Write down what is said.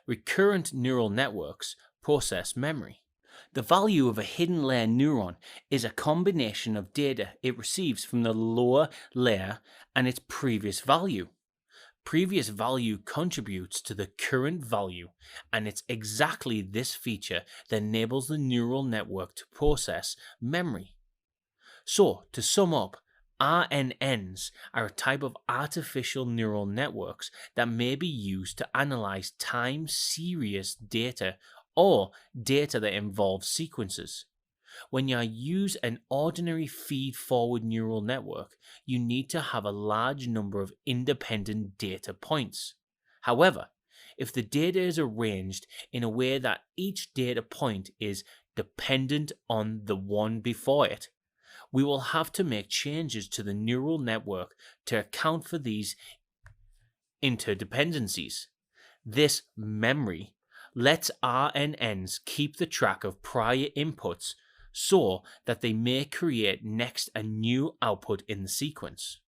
Recurrent neural networks process memory. The value of a hidden layer neuron is a combination of data it receives from the lower layer and its previous value. Previous value contributes to the current value, and it's exactly this feature that enables the neural network to process memory. So, to sum up, RNNs are a type of artificial neural networks that may be used to analyze time series data or data that involves sequences. When you use an ordinary feed-forward neural network, you need to have a large number of independent data points. However, if the data is arranged in a way that each data point is dependent on the one before it, we will have to make changes to the neural network to account for these interdependencies. This memory lets RNNs keep the track of prior inputs so that they may create next a new output in the sequence.